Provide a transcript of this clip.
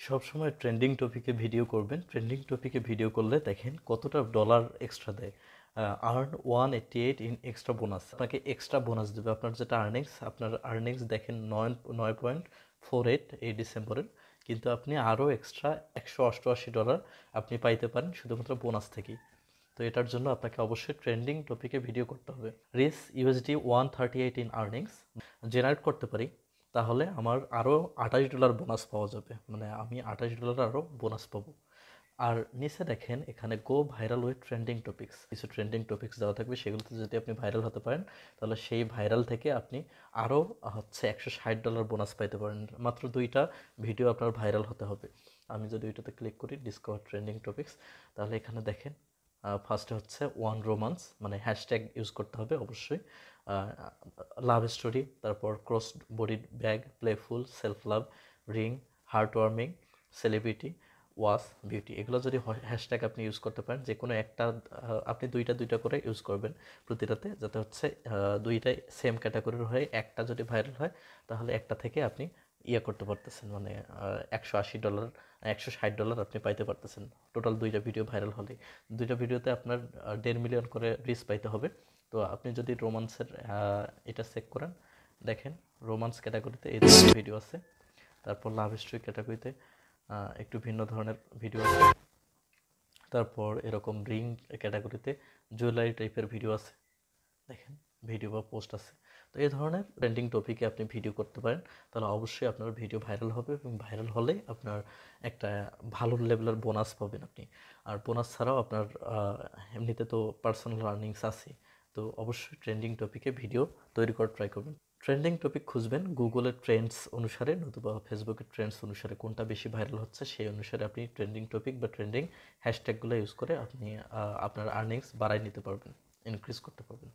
সবসময় ট্রেন্ডিং টপিকে ভিডিও করবেন। ট্রেন্ডিং টপিকে ভিডিও করলে দেখেন কতটা ডলার এক্সট্রা দেয়। আর্ন 188 ইন এক্সট্রা বোনাস, আপনাকে এক্সট্রা বোনাস দেবে। আপনার যেটা আর্নিংস দেখেন 9.48 এই ডিসেম্বরের, কিন্তু আপনি আরও এক্সট্রা $188 আপনি পাইতে পারেন শুধুমাত্র বোনাস থেকেই। তো এটার জন্য আপনাকে অবশ্যই ট্রেন্ডিং টপিকে ভিডিও করতে হবে। রিস ইউএসডি 138 ইন আর্নিংস জেনারেট করতে পারি, তাহলে আমার আরও $28 বোনাস পাওয়া যাবে, মানে আমি $28 আরও বোনাস পাবো। আর নিচে দেখেন এখানে গো ভাইরাল উইথ ট্রেন্ডিং টপিক্স, কিছু ট্রেন্ডিং টপিক্স দেওয়া থাকবে, সেগুলোতে যদি আপনি ভাইরাল হতে পারেন তাহলে সেই ভাইরাল থেকে আপনি আরও $160 বোনাস পাইতে পারেন। মাত্র 2টা ভিডিও আপনার ভাইরাল হতে হবে। আমি যদি ওইটাতে ক্লিক করি ডিসকভার ট্রেন্ডিং টপিক্স, তাহলে এখানে দেখেন ফার্স্টে হচ্ছে ওয়ান রোমান্স, মানে হ্যাশট্যাগ ইউজ করতে হবে অবশ্যই। লাভ স্টোরি, তারপর cross body bag, playful, self love, ring, heartwarming, celebrity, ওয়াস, বিউটি, এগুলো যদি হ্যাশট্যাগ আপনি ইউজ করতে পারেন, যে কোনো একটা আপনি দুইটা করে ইউজ করবেন প্রতিটাতে, যাতে হচ্ছে দুইটাই সেম ক্যাটাগরির হয়ে একটা যদি ভাইরাল হয় তাহলে একটা থেকে আপনি করতে পারতেছেন, মানে $180 $160 আপনি পাইতে পারতেছেন টোটাল দুইটা ভিডিও ভাইরাল হলে। দুইটা ভিডিওতে আপনার 1.5 মিলিয়ন করে রিচ পাইতে হবে। তো আপনি যদি রোমান্সের এটা চেক করেন, দেখেন রোমান্স ক্যাটাগরিতে এই ধরনের ভিডিও আছে, তারপর লাভ স্টোরি ক্যাটাগরিতে একটু ভিন্ন ধরনের ভিডিও আছে, তারপর এরকম রিং ক্যাটাগরিতে জুয়েলারি টাইপের ভিডিও আছে, দেখেন ভিডিও বা পোস্ট আছে। তো এই ধরনের ট্রেন্ডিং টপিকে আপনি ভিডিও করতে পারেন, তাহলে অবশ্যই আপনার ভিডিও ভাইরাল হবে, এবং ভাইরাল হলে আপনার একটা ভালো লেভেলের বোনাস পাবেন আপনি। আর বোনাস ছাড়াও আপনার এমনিতে তো পার্সোনাল আর্নিংস আছে। তো অবশ্যই ট্রেন্ডিং টপিকে ভিডিও তৈরি করার ট্রাই করবেন। ট্রেন্ডিং টপিক খুঁজবেন গুগলের ট্রেন্ডস অনুসারে, নতুবা ফেসবুকের ট্রেন্ডস অনুসারে, কোনটা বেশি ভাইরাল হচ্ছে সেই অনুসারে আপনি ট্রেন্ডিং টপিক বা ট্রেন্ডিং হ্যাশট্যাগুলো ইউজ করে আপনি আপনার আর্নিংস বাড়ায় নিতে পারবেন, ইনক্রিজ করতে পারবেন।